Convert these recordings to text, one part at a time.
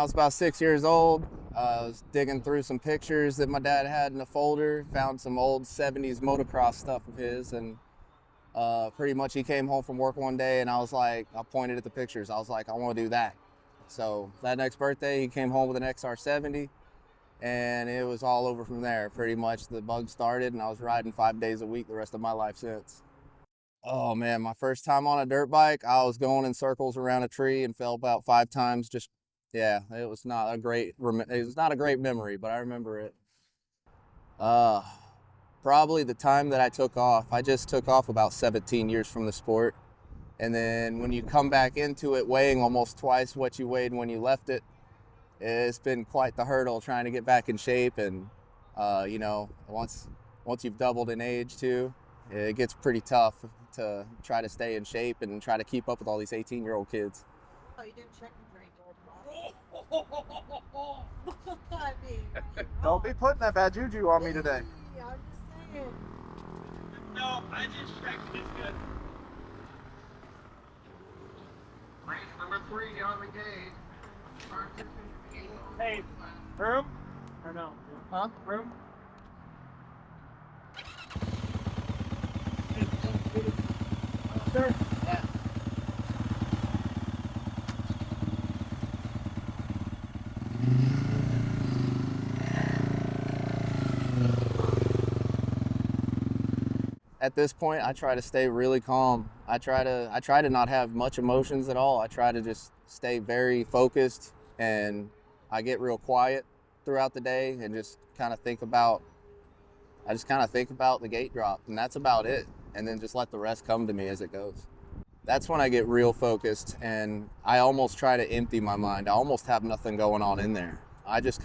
was about 6 years old. I was digging through some pictures that my dad had in a folder, found some old 70s motocross stuff of his, and pretty much he came home from work one day and I pointed at the pictures. I was like, I want to do that. So that next birthday, he came home with an XR70 and it was all over from there. Pretty much the bug started and I was riding 5 days a week the rest of my life since. Oh man, my first time on a dirt bike, I was going in circles around a tree and fell about 5 times. Yeah, it was not a great memory, but I remember it. Probably the time that I took off. I just took off about 17 years from the sport. And then when you come back into it weighing almost twice what you weighed when you left it, it's been quite the hurdle trying to get back in shape. And, you know, once you've doubled in age too, it gets pretty tough to try to stay in shape and try to keep up with all these 18-year-old kids. Oh, you didn't check the drain board. Don't be putting that bad juju on me today. I'm just saying. No, I just checked it. It's good. Race number 3 on the gate. Hey, room? Or no? Huh? Room? Sure. Yeah. At this point, I try to stay really calm. I try to not have much emotions at all. I try to just stay very focused, and I get real quiet throughout the day and just kind of think about the gate drop, and that's about it. And then just let the rest come to me as it goes. That's when I get real focused, and I almost try to empty my mind. I almost have nothing going on in there. I just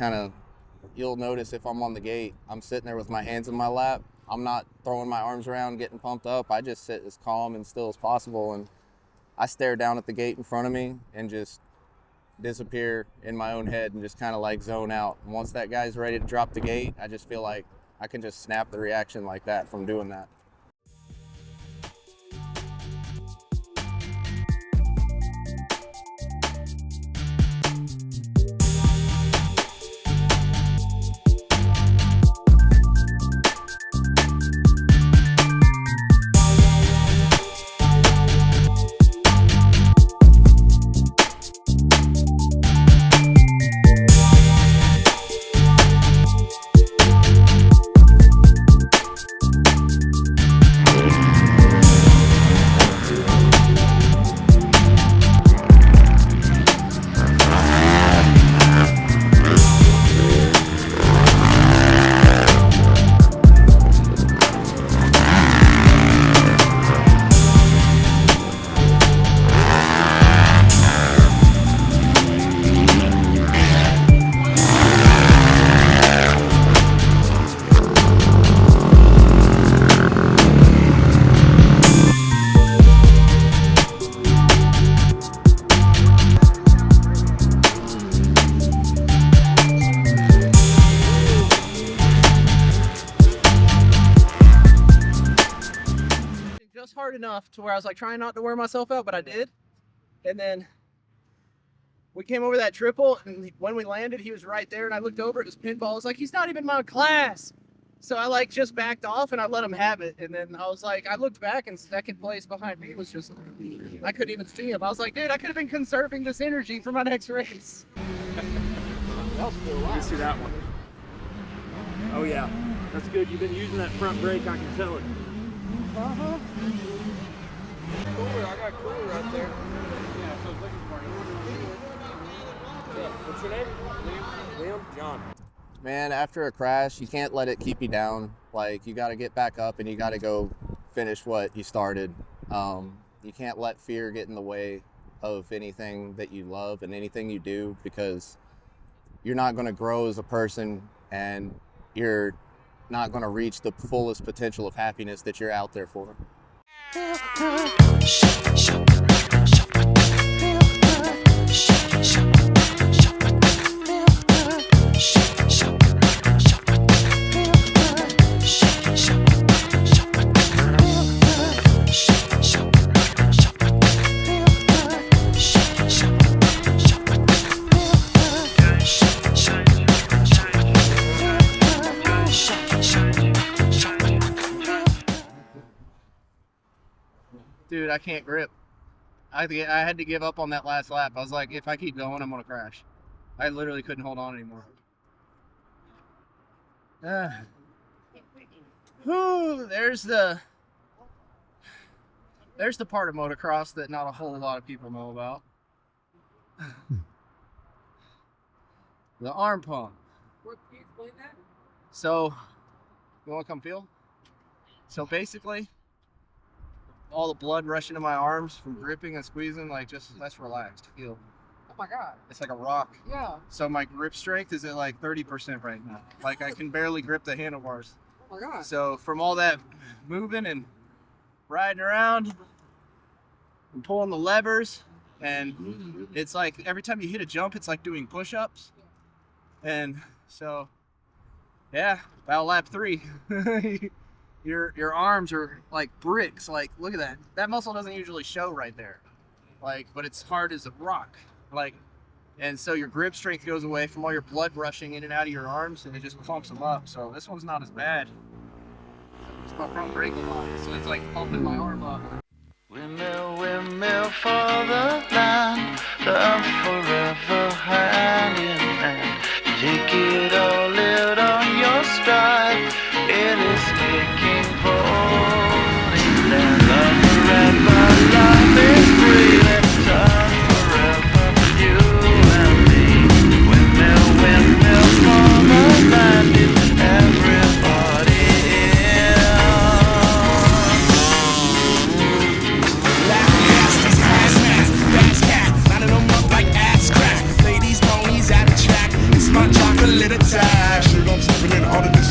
you'll notice if I'm on the gate, I'm sitting there with my hands in my lap. I'm not throwing my arms around, getting pumped up. I just sit as calm and still as possible, and I stare down at the gate in front of me and just disappear in my own head and just kind of like zone out. And once that guy's ready to drop the gate, I just feel like I can just snap the reaction like that from doing that. Hard enough to where I was like trying not to wear myself out, but I did. And then we came over that triple, and when we landed, he was right there, and I looked over at his pinball. I was like, he's not even my class. So I like just backed off and I let him have it. And then I was like, I looked back and second place behind me was just, I couldn't even see him. I was like, dude, I could have been conserving this energy for my next race. You see that one? Oh yeah, that's good. You've been using that front brake, I can tell it. Uh-huh. Cooler, I got cooler right there. Yeah, so I was looking for you. Yeah. What's your name? Liam? John. Man, after a crash, you can't let it keep you down. Like, you got to get back up and you got to go finish what you started. You can't let fear get in the way of anything that you love and anything you do, because you're not going to grow as a person and you're not going to reach the fullest potential of happiness that you're out there for. dude, I can't grip. I had to give up on that last lap. I was like, if I keep going, I'm gonna crash. I literally couldn't hold on anymore. Whew, there's the part of motocross that not a whole lot of people know about. The arm pump. Can you explain that? So, you want to come feel? So basically, all the blood rushing to my arms from gripping and squeezing, like just less relaxed. Feel. Oh my god. It's like a rock. Yeah. So my grip strength is at like 30% right now. Like I can barely grip the handlebars. Oh my god. So from all that moving and riding around and pulling the levers, and it's like every time you hit a jump, it's like doing push-ups. And so, yeah, about lap 3, your arms are like bricks. Like, look at that. That muscle doesn't usually show right there. Like, but it's hard as a rock. Like, and so your grip strength goes away from all your blood rushing in and out of your arms, and it just pumps them up. So this one's not as bad. It's my front brake line, so it's like pumping my arm up. Windmill, windmill for the land, love forever hand in hand. Take it all, live on your stride. It is taking holy land. Love forever, love is free. Let's turn forever, you and me. Windmill, windmill for the land. It's everybody in. Lining them up like ass crack. Ladies, ponies at the track. It's my chocolate attack. Sure, I'm stepping in harder than